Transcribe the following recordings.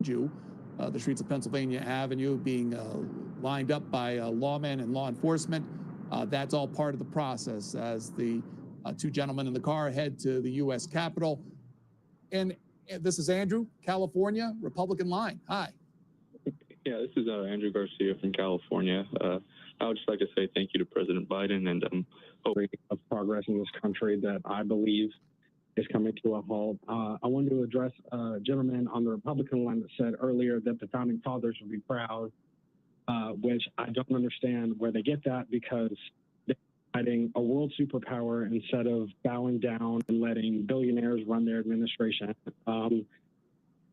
you, the streets of Pennsylvania Avenue being lined up by lawmen and law enforcement. That's all part of the process as the two gentlemen in the car head to the U.S. Capitol. And this is Andrew, California, Republican line. Hi. Yeah, this is Andrew Garcia from California. I would just like to say thank you to President Biden and hoping of progress in this country that I believe is coming to a halt. I wanted to address a gentleman on the Republican line that said earlier that the founding fathers would be proud, which I don't understand where they get that, because they're fighting a world superpower instead of bowing down and letting billionaires run their administration.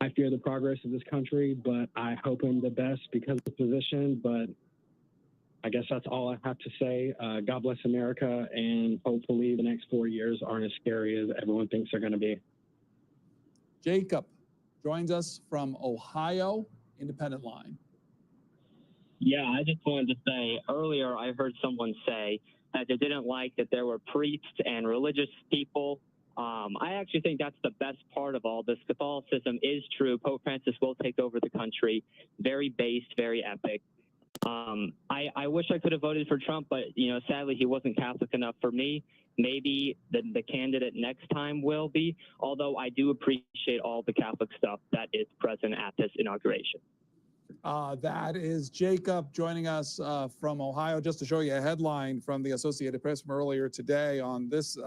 I fear the progress of this country, but I hope him the best because of the position. But I guess that's all I have to say. God bless America, and hopefully the next 4 years aren't as scary as everyone thinks they're going to be. Jacob joins us from Ohio, Independent Line. Yeah, I just wanted to say, earlier I heard someone say that they didn't like that there were priests and religious people. I actually think that's the best part of all this. Catholicism is true. Pope Francis will take over the country. Very based, very epic. I wish I could have voted for Trump, but sadly he wasn't Catholic enough for me. Maybe the candidate next time will be, although I do appreciate all the Catholic stuff that is present at this inauguration. That is Jacob joining us from Ohio. Just to show you a headline from the Associated Press from earlier today on this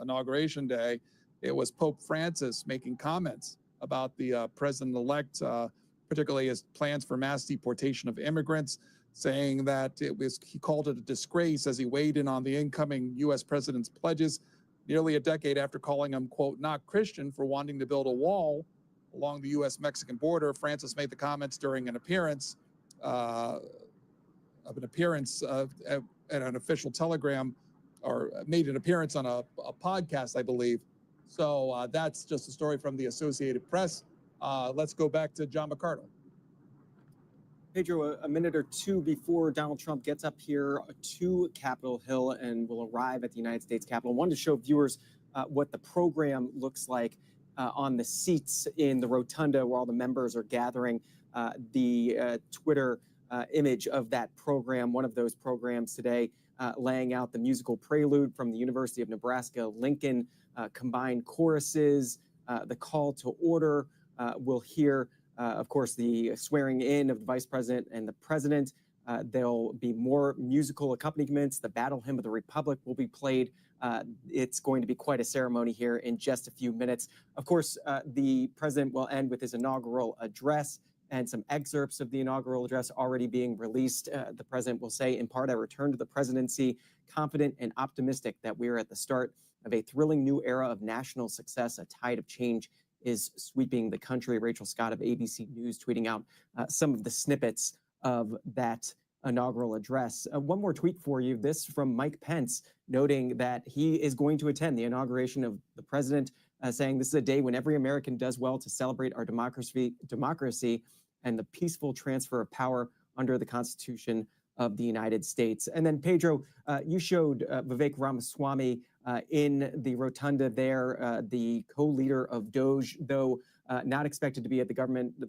inauguration day, it was Pope Francis making comments about the president-elect, particularly his plans for mass deportation of immigrants, saying that he called it a disgrace as he weighed in on the incoming U.S. president's pledges nearly a decade after calling him, quote, not Christian for wanting to build a wall along the U.S.-Mexican border. Francis made the comments during an appearance at an official telegram, or made an appearance on a podcast, I believe. So that's just a story from the Associated Press. Let's go back to John McCardle. Pedro, a minute or two before Donald Trump gets up here to Capitol Hill and will arrive at the United States Capitol, I wanted to show viewers what the program looks like on the seats in the rotunda where all the members are gathering. The Twitter image of that program, one of those programs today, laying out the musical prelude from the University of Nebraska-Lincoln, combined choruses, the call to order. We'll hear of course, the swearing in of the vice president and the president. There'll be more musical accompaniments. The Battle Hymn of the Republic will be played. It's going to be quite a ceremony here in just a few minutes. Of course, the president will end with his inaugural address, and some excerpts of the inaugural address already being released. The president will say, in part, I return to the presidency confident and optimistic that we are at the start of a thrilling new era of national success. A tide of change is sweeping the country. Rachel Scott of ABC News tweeting out some of the snippets of that inaugural address. One more tweet for you, this from Mike Pence, noting that he is going to attend the inauguration of the president, saying this is a day when every American does well to celebrate our democracy and the peaceful transfer of power under the Constitution of the United States. And then, Pedro, you showed Vivek Ramaswamy in the rotunda there, the co-leader of DOGE, though not expected to be at the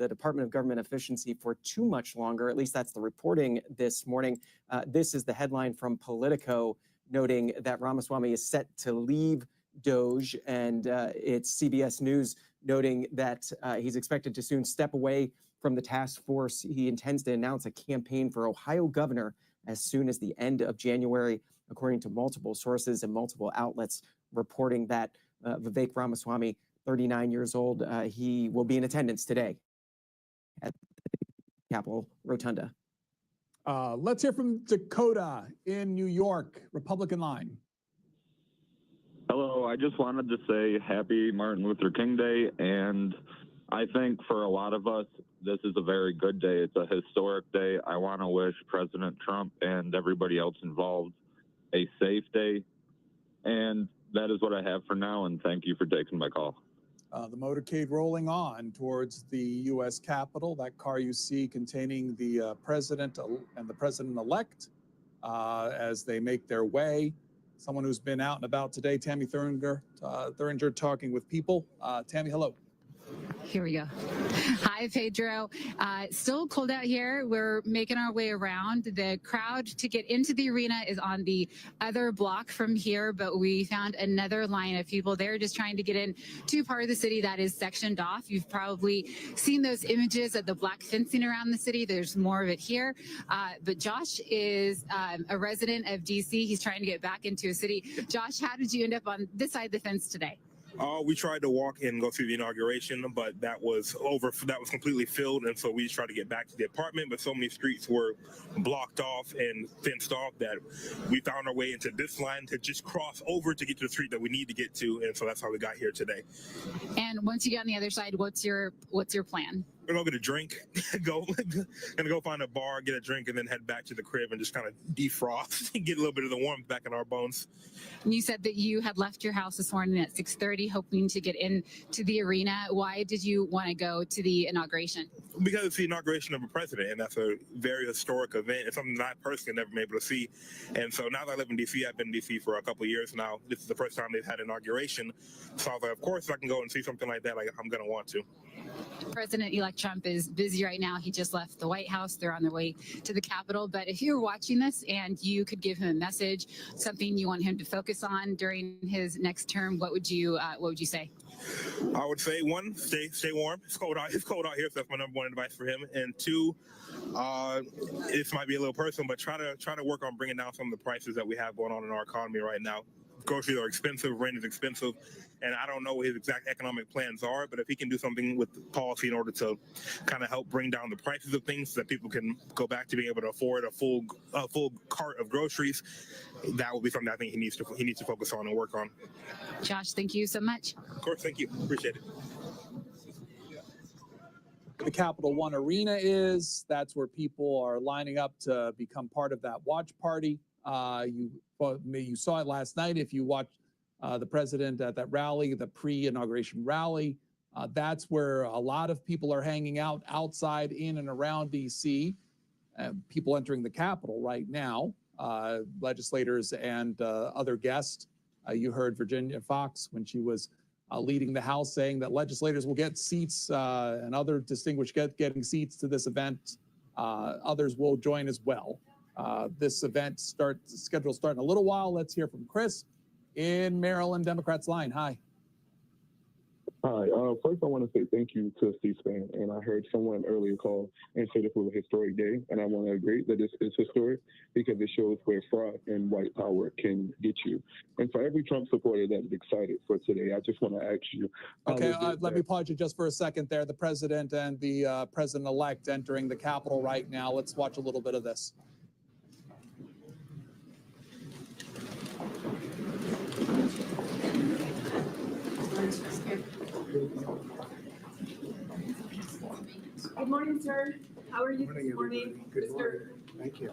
Department of Government Efficiency for too much longer. At least that's the reporting this morning. This is the headline from Politico, noting that Ramaswamy is set to leave DOGE, and it's CBS News noting that he's expected to soon step away from the task force. He intends to announce a campaign for Ohio governor as soon as the end of January, according to multiple sources and multiple outlets reporting that Vivek Ramaswamy, 39 years old, he will be in attendance today at the Capitol Rotunda. Let's hear from Dakota in New York, Republican line. Hello, I just wanted to say happy Martin Luther King Day, and I think for a lot of us, this is a very good day. It's a historic day. I want to wish President Trump and everybody else involved a safe day. And that is what I have for now, and thank you for taking my call. The motorcade rolling on towards the U.S. Capitol. That car you see containing the president and the president-elect as they make their way. Someone who's been out and about today, Tammy Thuringer talking with people. Tammy, hello. Here we go. Hi, Pedro. Still cold out here. We're making our way around. The crowd to get into the arena is on the other block from here, but we found another line of people. They're just trying to get in to part of the city that is sectioned off. You've probably seen those images of the black fencing around the city. There's more of it here. But Josh is a resident of DC. He's trying to get back into a city. Josh, how did you end up on this side of the fence today? We tried to walk and go through the inauguration, but that was over. That was completely filled, and so we just tried to get back to the apartment. But so many streets were blocked off and fenced off that we found our way into this line to just cross over to get to the street that we need to get to, and so that's how we got here today. And once you get on the other side, what's your plan? We're gonna get a drink, gonna go find a bar, get a drink, and then head back to the crib and just kind of defrost and get a little bit of the warmth back in our bones. And you said that you had left your house this morning at 6:30, hoping to get into the arena. Why did you want to go to the inauguration? Because it's the inauguration of a president, and that's a very historic event. It's something that I personally never been able to see. And so now that I live in D.C., I've been in D.C. for a couple of years now. This is the first time they've had an inauguration. So I was like, of course, if I can go and see something like that, like, I'm going to want to. President-elect Trump is busy right now. He just left the White House. They're on their way to the Capitol. But if you were watching this and you could give him a message, something you want him to focus on during his next term, what would you say? I would say, one, stay warm. It's cold out here, so that's my number one advice for him. And two, this might be a little personal, but try to work on bringing down some of the prices that we have going on in our economy right now. Groceries are expensive, rent is expensive, and I don't know what his exact economic plans are, but if he can do something with policy in order to kind of help bring down the prices of things so that people can go back to being able to afford a full cart of groceries, that will be something I think he needs to focus on and work on. Josh, thank you so much. Of course, thank you. Appreciate it. The Capital One Arena is. That's where people are lining up to become part of that watch party. You saw it last night if you watched the president at that rally, the pre-inauguration rally. That's where a lot of people are hanging out outside, in and around DC. People entering the Capitol right now, legislators and other guests. You heard Virginia Fox when she was leading the House saying that legislators will get seats and other distinguished getting seats to this event. Others will join as well. This event schedule starting a little while. Let's hear from Chris in Maryland, Democrats line. Hi. Hi. First, I want to say thank you to C-SPAN. And I heard someone earlier call and say this was a historic day. And I want to agree that this is historic because it shows where fraud and white power can get you. And for every Trump supporter that is excited for today, I just want to ask you. Okay, let me pause you just for a second there. The president and the president-elect entering the Capitol right now. Let's watch a little bit of this. Good morning, sir. How are you this morning? Good morning. Thank you.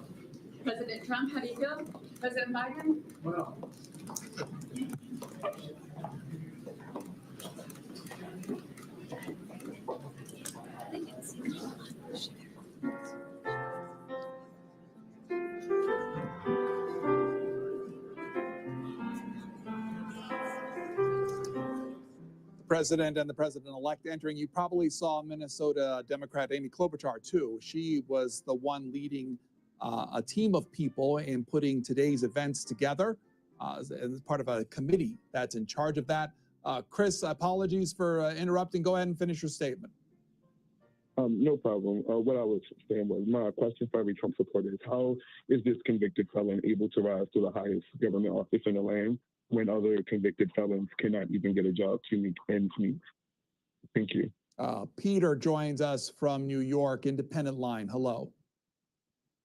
President Trump, how do you feel? President Biden? Well, President and the president-elect entering. You probably saw Minnesota Democrat Amy Klobuchar too. She was the one leading a team of people in putting today's events together as part of a committee that's in charge of that. Chris, apologies for interrupting. Go ahead and finish your statement. No problem. What I was saying was, my question for every Trump supporter is, how is this convicted felon able to rise to the highest government office in the land when other convicted felons cannot even get a job to make ends meet? Thank you. Peter joins us from New York, Independent Line. Hello.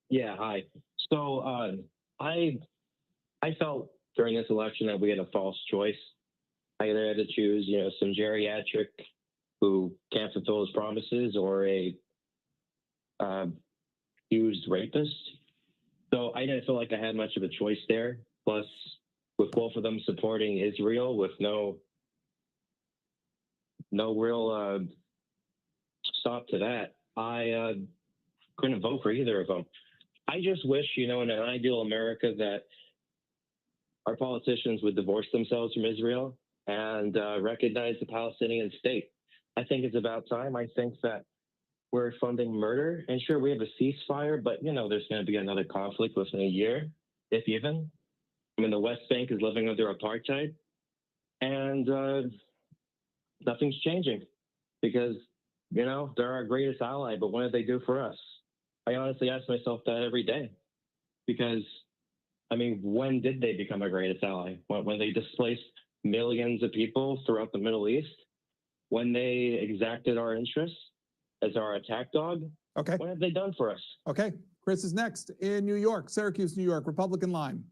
Yeah, hi. So I felt during this election that we had a false choice. I either had to choose, some geriatric who can't fulfill his promises or a accused rapist. So I didn't feel like I had much of a choice there. Plus, with both of them supporting Israel with no real stop to that, I couldn't vote for either of them. I just wish, in an ideal America, that our politicians would divorce themselves from Israel and recognize the Palestinian state. I think it's about time. I think that we're funding murder. And sure, we have a ceasefire, but there's going to be another conflict within a year, if even. I mean, the West Bank is living under apartheid, and nothing's changing because, they're our greatest ally, but what did they do for us? I honestly ask myself that every day because, when did they become our greatest ally? When they displaced millions of people throughout the Middle East? When they exacted our interests as our attack dog? Okay. What have they done for us? Okay. Chris is next in New York, Syracuse, New York, Republican line.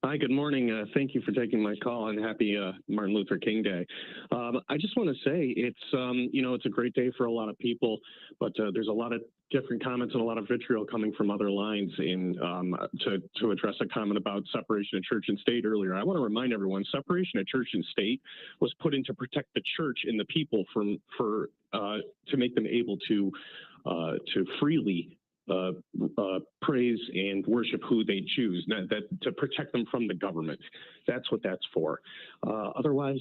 Hi, good morning. Thank you for taking my call and happy Martin Luther King Day. I just want to say it's a great day for a lot of people, but there's a lot of different comments and a lot of vitriol coming from other lines to address a comment about separation of church and state earlier. I want to remind everyone, separation of church and state was put in to protect the church and the people to make them able to freely praise and worship who they choose, that to protect them from the government. That's what that's for. Otherwise,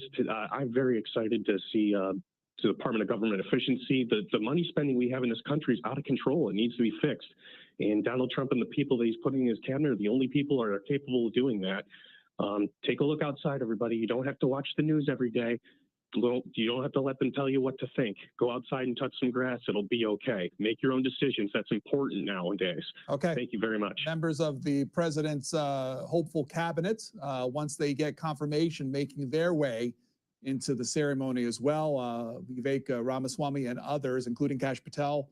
I'm very excited to see the Department of Government Efficiency. The money spending we have in this country is out of control. It needs to be fixed. And Donald Trump and the people that he's putting in his cabinet are the only people that are capable of doing that. Take a look outside, everybody. You don't have to watch the news every day. You don't have to let them tell you what to think. Go outside and touch some grass. It'll be okay. Make your own decisions. That's important nowadays. Okay. Thank you very much. Members of the president's hopeful cabinet, once they get confirmation, making their way into the ceremony as well. Vivek Ramaswamy and others, including Kash Patel,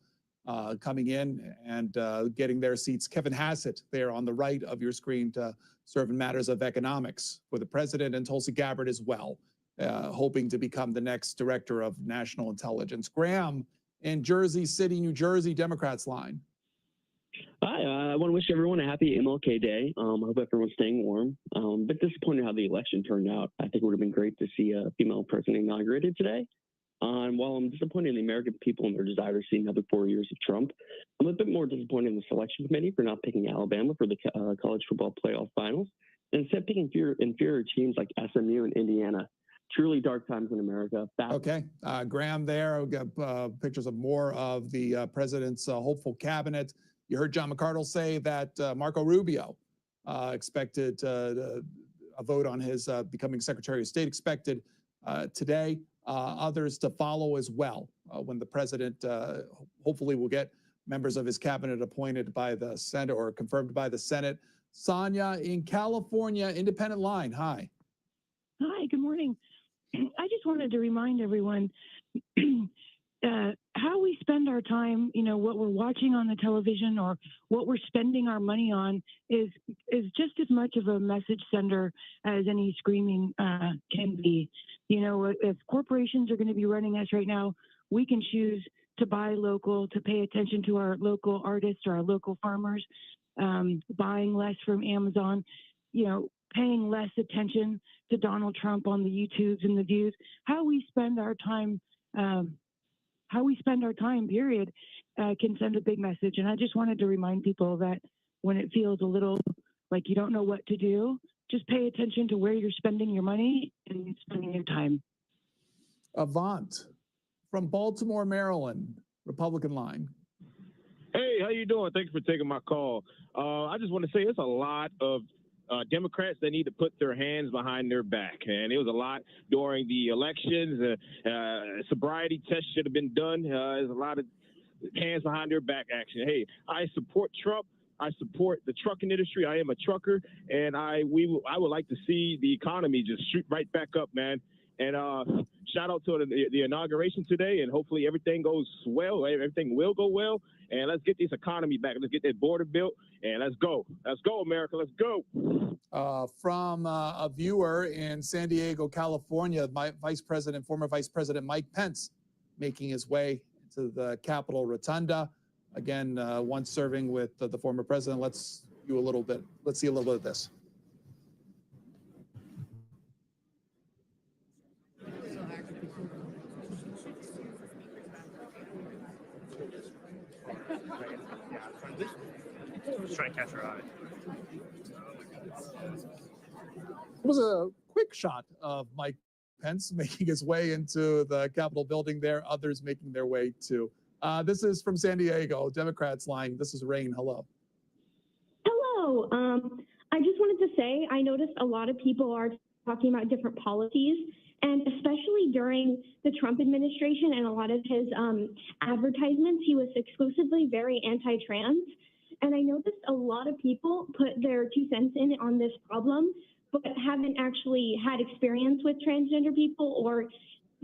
coming in and getting their seats. Kevin Hassett there on the right of your screen to serve in matters of economics for the president, and Tulsi Gabbard as well. Hoping to become the next director of national intelligence. Graham in Jersey City, New Jersey, Democrats line. Hi, I want to wish everyone a happy MLK Day. I hope everyone's staying warm. A bit disappointed how the election turned out. I think it would have been great to see a female president inaugurated today. And while I'm disappointed in the American people and their desire to see another 4 years of Trump, I'm a bit more disappointed in the selection committee for not picking Alabama for the college football playoff finals, and instead picking inferior teams like SMU and Indiana. Truly dark times in America. Okay, Graham there. We've got pictures of more of the president's hopeful cabinet. You heard John McArdle say that Marco Rubio expected a vote on his becoming Secretary of State expected today. Others to follow as well when the president hopefully will get members of his cabinet appointed by the Senate or confirmed by the Senate. Sonia in California, independent line. Hi. Hi, good morning. I just wanted to remind everyone how we spend our time, what we're watching on the television or what we're spending our money on is just as much of a message sender as any screaming can be. If corporations are going to be running us right now, we can choose to buy local, to pay attention to our local artists or our local farmers, buying less from Amazon, paying less attention to Donald Trump on the YouTubes and the views. How we spend our time, period, can send a big message. And I just wanted to remind people that when it feels a little like you don't know what to do, just pay attention to where you're spending your money and spending your time. Avant from Baltimore, Maryland, Republican line. Hey, how you doing? Thanks for taking my call. I just want to say it's a lot of Democrats that need to put their hands behind their back. And it was a lot during the elections. Sobriety tests should have been done. There's a lot of hands behind their back action. Hey, I support Trump. I support the trucking industry. I am a trucker, and I would like to see the economy just shoot right back up, man. And shout out to the inauguration today, and hopefully everything goes well. Everything will go well, and let's get this economy back. Let's get that border built, and let's go. Let's go, America. Let's go. From a viewer in San Diego, California, former Vice President Mike Pence, making his way to the Capitol Rotunda. Again, once serving with the former president. Let's see a little bit of this. Just trying to catch her eye. It was a quick shot of Mike Pence making his way into the Capitol building there, others making their way too. This is from San Diego, Democrats line. This is Rain. Hello. Hello. I just wanted to say I noticed a lot of people are talking about different policies, and especially during the Trump administration and a lot of his advertisements, he was exclusively very anti-trans. And I noticed a lot of people put their 2 cents in on this problem, but haven't actually had experience with transgender people or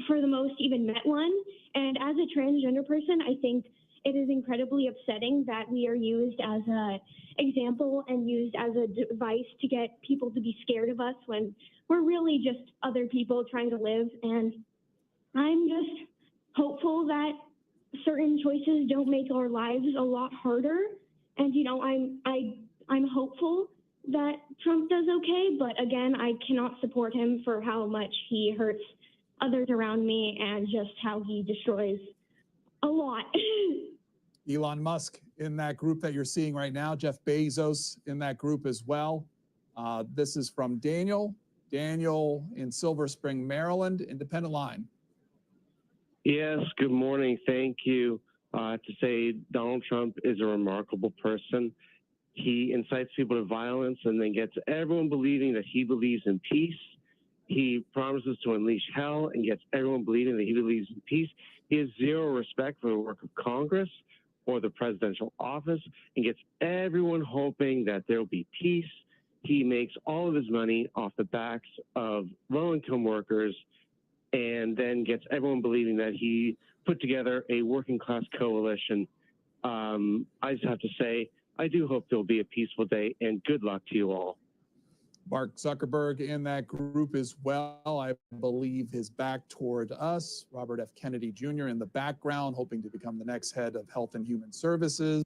for the most even met one. And as a transgender person, I think it is incredibly upsetting that we are used as an example and used as a device to get people to be scared of us when we're really just other people trying to live. And I'm just hopeful that certain choices don't make our lives a lot harder. And you know, I'm hopeful that Trump does okay, but again, I cannot support him for how much he hurts others around me and just how he destroys a lot. Elon Musk in that group that you're seeing right now, Jeff Bezos in that group as well. This is from Daniel. Daniel in Silver Spring, Maryland, independent line. Yes, good morning. Thank you. To say Donald Trump is a remarkable person. He incites people to violence and then gets everyone believing that he believes in peace. He promises to unleash hell and gets everyone believing that he believes in peace. He has zero respect for the work of Congress or the presidential office and gets everyone hoping that there'll be peace. He makes all of his money off the backs of low-income workers and then gets everyone believing that he put together a working-class coalition. I just have to say, I do hope there'll be a peaceful day, and good luck to you all. Mark Zuckerberg in that group as well. I believe his back toward us. Robert F. Kennedy Jr. in the background, hoping to become the next head of Health and Human Services.